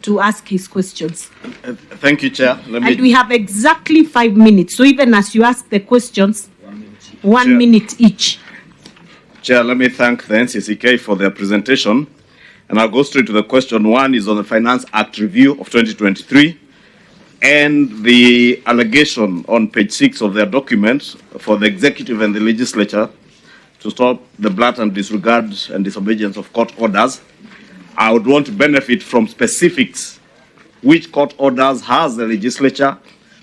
to ask his questions. Thank you, Chair. And we have exactly 5 minutes. So even as you ask the questions, 1 minute each. Chair, let me thank the NCCK for their presentation. And I'll go straight to the question. One is on the Finance Act review of 2023 and the allegation on page 6 of their document for the executive and the legislature to stop the blatant disregard and disobedience of court orders. I would want to benefit from specifics. Which court orders has the legislature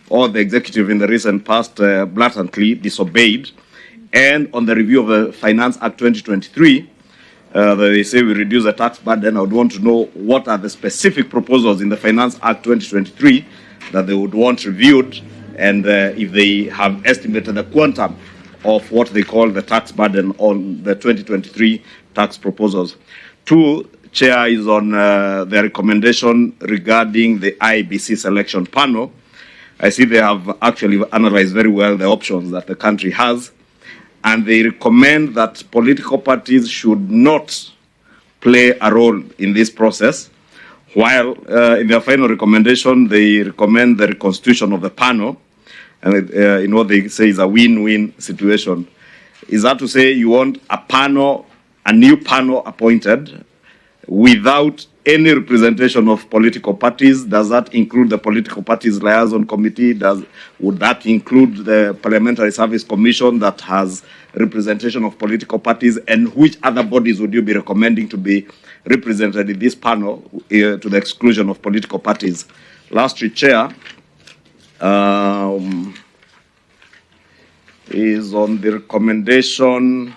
or the executive in the recent past blatantly disobeyed? And on the review of the Finance Act 2023, they say we reduce the tax burden. I would want to know what are the specific proposals in the Finance Act 2023 that they would want reviewed, and if they have estimated the quantum of what they call the tax burden on the 2023 tax proposals. Two, Chair, is on the recommendation regarding the IBC selection panel. I see they have actually analyzed very well the options that the country has, and they recommend that political parties should not play a role in this process, while in their final recommendation, they recommend the reconstitution of the panel, and they say is a win-win situation. Is that to say you want a new panel appointed without any representation of political parties? Does that include the political parties liaison committee? Would that include the Parliamentary Service Commission that has representation of political parties? And which other bodies would you be recommending to be represented in this panel to the exclusion of political parties? Lastly, Chair, is on the recommendation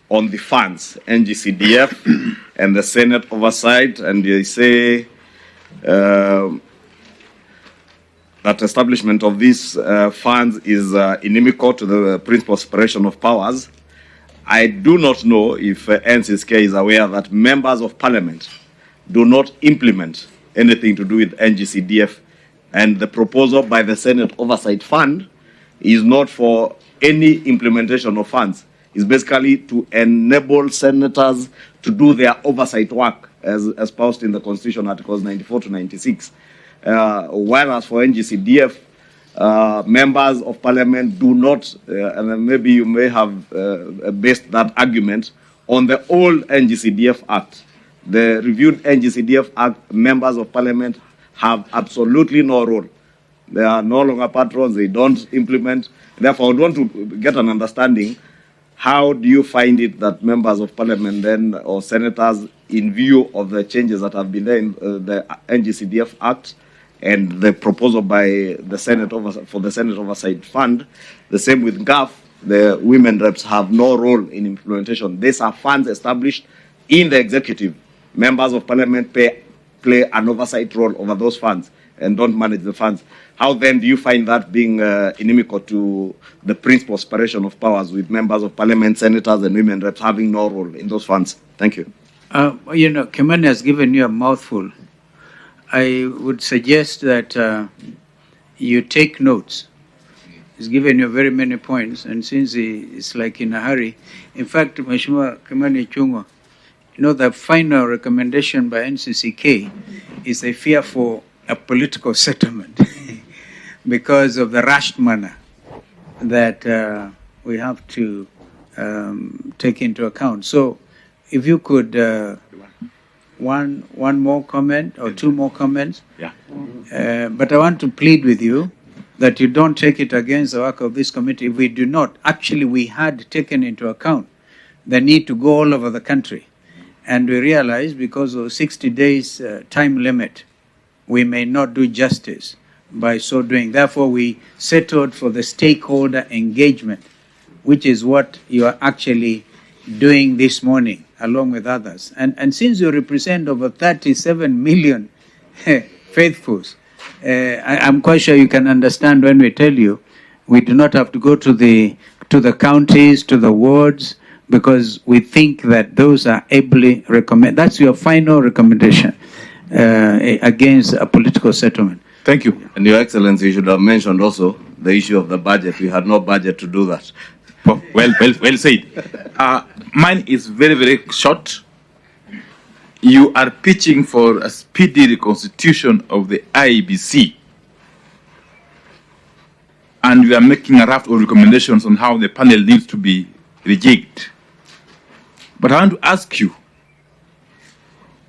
on the funds, NGCDF and the Senate oversight, and they say that establishment of these funds is inimical to the principle of separation of powers. I do not know if NCSK is aware that members of parliament do not implement anything to do with NGCDF, and the proposal by the Senate Oversight Fund is not for any implementation of funds. It's basically to enable senators to do their oversight work as espoused in the Constitution, Articles 94 to 96. Whereas for NGCDF, members of parliament do not, and maybe you may have based that argument on the old NGCDF Act. The reviewed NGCDF Act, members of parliament have absolutely no role. They are no longer patrons, they don't implement. Therefore, I would want to get an understanding. How do you find it that members of parliament then, or senators, in view of the changes that have been there in the NGCDF Act and the proposal by the Senate for the Senate Oversight Fund, the same with GAF, the women reps have no role in implementation. These are funds established in the executive. Members of parliament play an oversight role over those funds and don't manage the funds. How then do you find that being inimical to the principle of separation of powers, with members of parliament, senators, and women reps having no role in those funds? Thank you. Kimani has given you a mouthful. I would suggest that you take notes. He's given you very many points, and since he is like in a hurry, in fact, Mheshimiwa Kimani Ichungwa, the final recommendation by NCCK is a fear for a political settlement because of the rushed manner that we have to take into account. So if you could, one more comment or two more comments. Yeah. But I want to plead with you that you don't take it against the work of this committee. If we do not, actually we had taken into account the need to go all over the country. And we realized because of 60 days time limit, we may not do justice by so doing. Therefore, we settled for the stakeholder engagement, which is what you are actually doing this morning, along with others. And since you represent over 37 million faithfuls, I'm quite sure you can understand when we tell you we do not have to go to the counties, to the wards, because we think that those are ably recommended. That's your final recommendation against a political settlement. Thank you. And Your Excellency, you should have mentioned also the issue of the budget. We had no budget to do that. Well said. Mine is very, very short. you are pitching for a speedy reconstitution of the IEBC, and you are making a raft of recommendations on how the panel needs to be rejigged. But I want to ask you,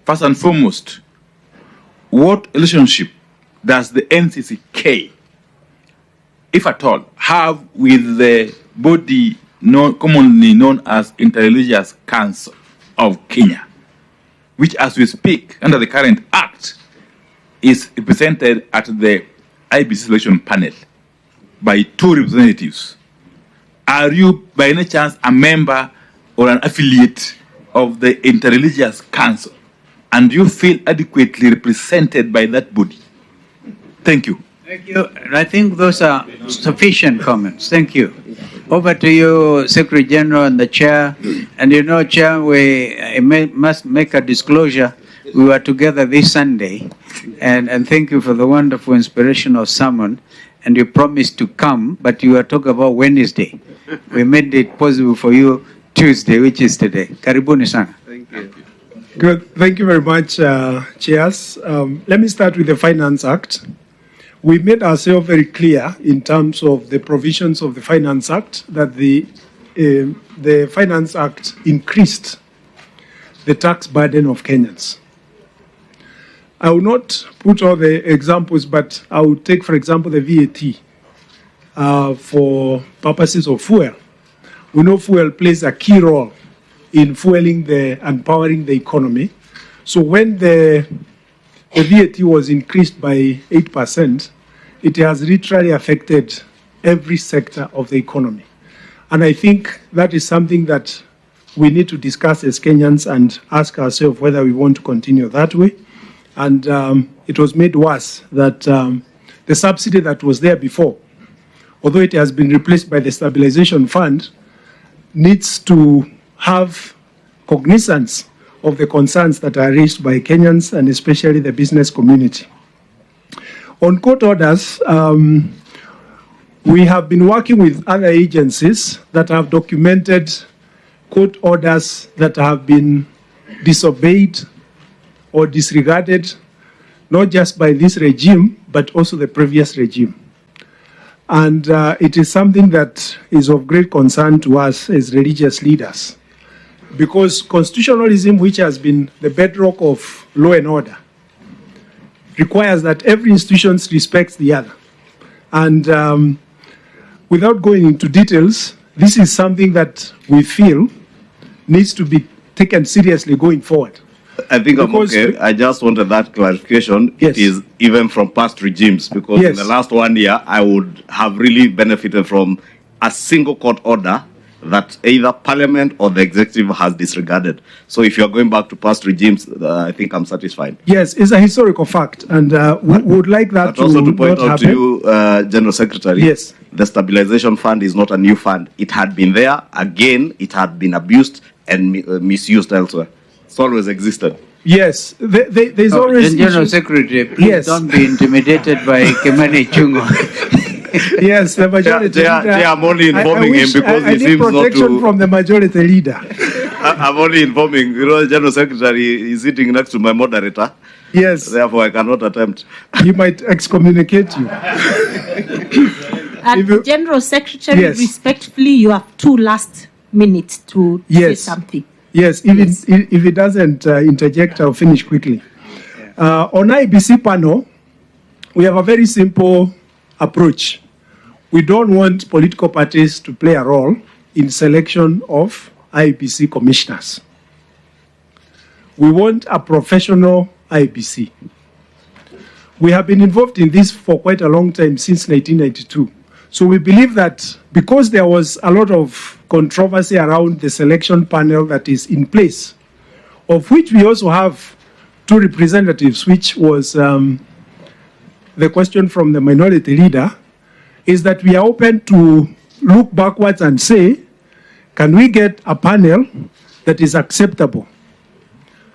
first and foremost, what relationship does the NCCK, if at all, have with the body commonly known as Interreligious Council of Kenya, which, as we speak, under the current act, is represented at the IBC selection panel by 2 representatives? Are you, by any chance, a member or an affiliate of the Interreligious Council? And do you feel adequately represented by that body? Thank you. Thank you. I think those are sufficient comments. Thank you. Over to you, Secretary General and the Chair. And you know, Chair, we must make a disclosure. We were together this Sunday, and thank you for the wonderful inspirational sermon. And you promised to come, but you were talking about Wednesday. We made it possible for you Tuesday, which is today. Karibuni sana. Thank you. Good. Thank you very much, Chairs. Let me start with the Finance Act. We made ourselves very clear in terms of the provisions of the Finance Act that the Finance Act increased the tax burden of Kenyans. I will not put all the examples, but I will take, for example, the VAT for purposes of fuel. We know fuel plays a key role in fueling and powering the economy. So when the VAT was increased by 8%, it has literally affected every sector of the economy. And I think that is something that we need to discuss as Kenyans and ask ourselves whether we want to continue that way. And it was made worse that the subsidy that was there before, although it has been replaced by the Stabilization Fund, needs to have cognizance of the concerns that are raised by Kenyans and especially the business community. On court orders, we have been working with other agencies that have documented court orders that have been disobeyed or disregarded, not just by this regime, but also the previous regime. And it is something that is of great concern to us as religious leaders, because constitutionalism, which has been the bedrock of law and order, requires that every institution respects the other. And without going into details, this is something that we feel needs to be taken seriously going forward. I think I'm okay. I just wanted that clarification. Yes. It is even from past regimes, because in the last 1 year, I would have really benefited from a single court order that either Parliament or the Executive has disregarded. So if you're going back to past regimes, I think I'm satisfied. Yes, it's a historical fact, and we would like that but also to point not out happen. to you, General Secretary, Yes. the Stabilization Fund is not a new fund. It had been there. Again, it had been abused and misused elsewhere. It's always existed. Yes, there's always... General Secretary, please don't be intimidated by Kimani Ichungwa. Yes, the majority leader. I'm only informing him because I he need seems not protection to... from the majority leader. I'm only informing. You know, General Secretary is sitting next to my moderator. Yes. Therefore, I cannot attempt. He might excommunicate you. And General Secretary, Yes. respectfully, you have 2 last minutes to say something. Yes, if it doesn't interject, I'll finish quickly. On IBC panel, we have a very simple approach. We don't want political parties to play a role in selection of IBC commissioners. We want a professional IBC. We have been involved in this for quite a long time, since 1992. So we believe that because there was a lot of controversy around the selection panel that is in place, of which we also have 2 representatives, which was the question from the minority leader, is that we are open to look backwards and say, can we get a panel that is acceptable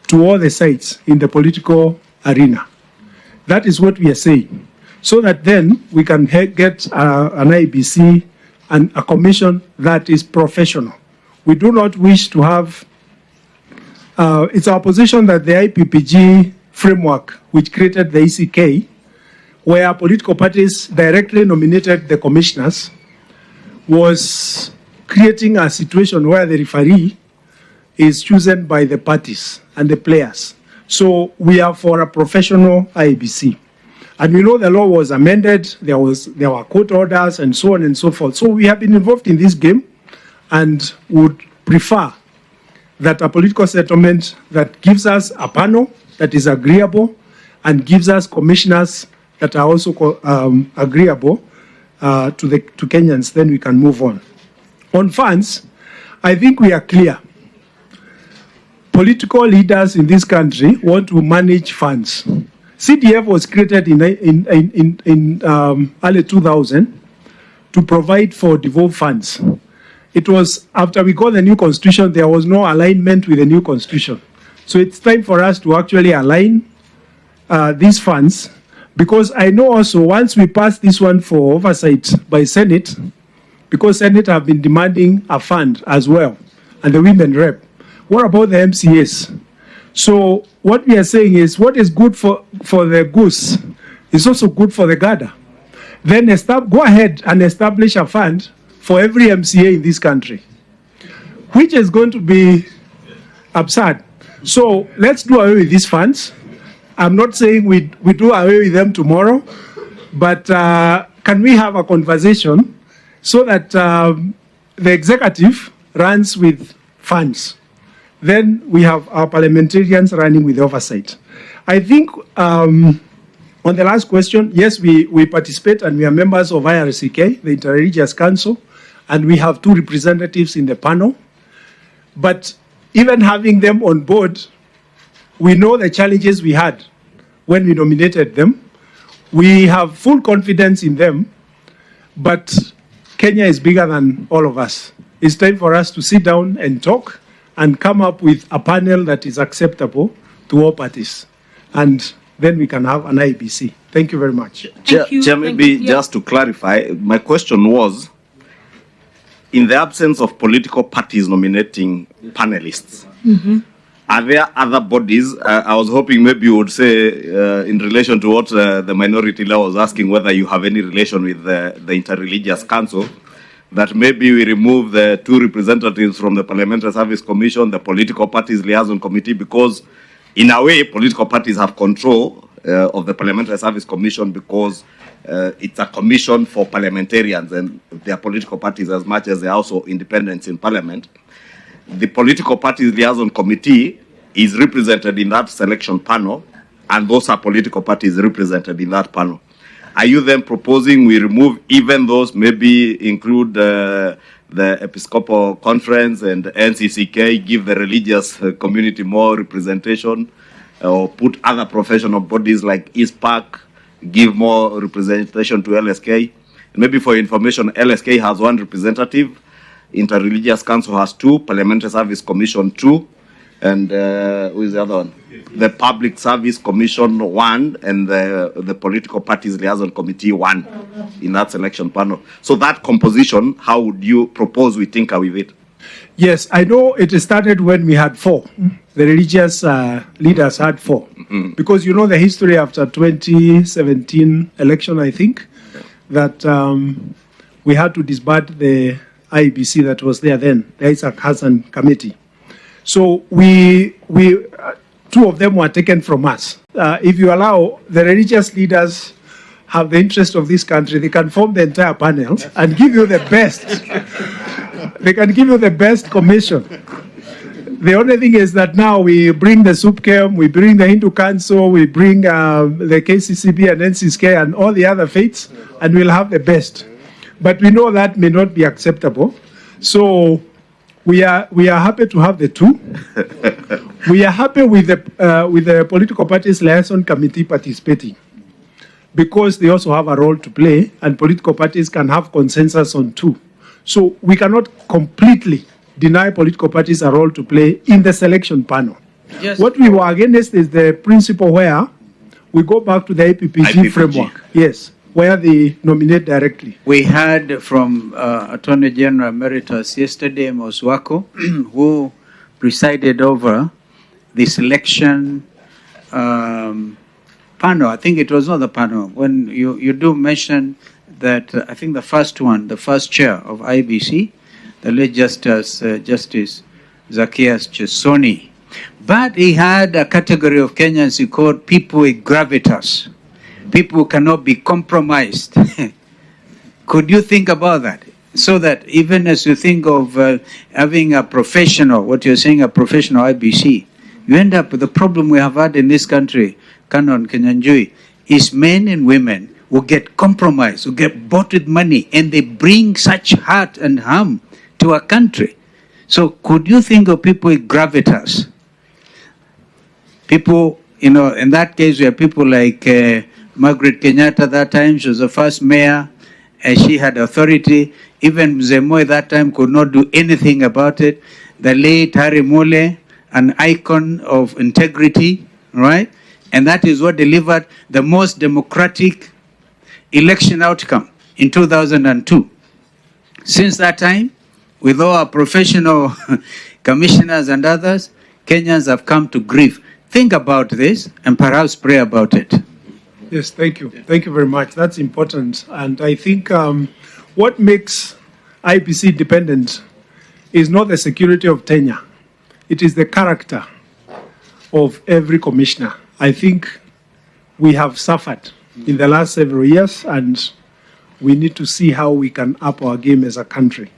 to all the sides in the political arena? That is what we are saying. So that then we can get an IBC and a commission that is professional. We do not wish to have it's our position that the IPPG framework, which created the ECK, where political parties directly nominated the commissioners, was creating a situation where the referee is chosen by the parties and the players. So we are for a professional IEBC. And we know the law was amended, there were court orders and so on and so forth. So we have been involved in this game and would prefer that a political settlement that gives us a panel that is agreeable and gives us commissioners that are also agreeable to Kenyans, then we can move on. On funds, I think we are clear. Political leaders in this country want to manage funds. CDF was created in early 2000 to provide for devolved funds. It was after we got the new constitution, there was no alignment with the new constitution. So it's time for us to actually align these funds, because I know also once we pass this one for oversight by Senate, because Senate have been demanding a fund as well, and the women rep. What about the MCAs? So what we are saying is what is good for the goose is also good for the gander. Then go ahead and establish a fund for every MCA in this country, which is going to be absurd. So let's do away with these funds. I'm not saying we do away with them tomorrow, but can we have a conversation so that the executive runs with funds? Then we have our parliamentarians running with oversight. I think on the last question, yes, we participate and we are members of IRCK, the Interreligious Council, and we have 2 representatives in the panel. But even having them on board, we know the challenges we had when we nominated them. We have full confidence in them, but Kenya is bigger than all of us. It's time for us to sit down and talk and come up with a panel that is acceptable to all parties. And then we can have an IBC. Thank you very much. Chair, maybe just to clarify, my question was, in the absence of political parties nominating panelists, are there other bodies? I was hoping maybe you would say, in relation to what the minority law was asking, whether you have any relation with the Interreligious Council, that maybe we remove the 2 representatives from the Parliamentary Service Commission, the Political Parties Liaison Committee, because in a way, political parties have control of the Parliamentary Service Commission, because it's a commission for parliamentarians and they are political parties as much as they are also independents in Parliament. The Political Parties Liaison Committee is represented in that selection panel, and those are political parties represented in that panel. Are you then proposing we remove even those, maybe include the Episcopal Conference and NCCK, give the religious community more representation, or put other professional bodies like ISPAC, give more representation to LSK? And maybe for information, LSK has 1 representative, Interreligious Council has 2, Parliamentary Service Commission 2, and who is the other one? The Public Service Commission 1, and the Political Parties Liaison Committee 1 in that selection panel. So that composition, how would you propose we tinker with it? Yes, I know it started when we had 4. The religious leaders had 4. Because you know the history after 2017 election, I think, that we had to disband the IBC that was there then, the Isaac Hassan Committee. So we 2 of them were taken from us. If you allow the religious leaders have the interest of this country, they can form the entire panel and give you the best. They can give you the best commission. The only thing is that now we bring the SUPKEM, we bring the Hindu Council, we bring the KCCB and NCSK and all the other faiths, and we'll have the best. But we know that may not be acceptable. So we are happy to have the 2. We are happy with the Political Parties Liaison Committee participating, because they also have a role to play, and political parties can have consensus on 2. So we cannot completely deny political parties a role to play in the selection panel. Yes. What we were against is the principle where we go back to the IPPG framework. Yes, where they nominate directly. We heard from Attorney General Emeritus yesterday, Moswako, who presided over the selection panel. I think it was not the panel. When you do mention that, I think the first chair of IBC, the late Justice Zacchaeus Chesoni. But he had a category of Kenyans he called people with gravitas. People who cannot be compromised. Could you think about that? So that even as you think of having a professional, what you're saying, a professional IBC, you end up with the problem we have had in this country, Canon Kenyanjui, is men and women who get compromised, who get bought with money, and they bring such hurt and harm to our country. So could you think of people with gravitas? People, in that case, we have people like Margaret Kenyatta at that time. She was the first mayor, and she had authority. Even Mzee Moi at that time could not do anything about it. The late Harry Mole, an icon of integrity, right? And that is what delivered the most democratic election outcome in 2002. Since that time, with all our professional commissioners and others, Kenyans have come to grief. Think about this and perhaps pray about it. Yes, thank you. Thank you very much. That's important. And I think what makes IBC dependent is not the security of tenure. It is the character of every commissioner. I think we have suffered in the last several years, and we need to see how we can up our game as a country.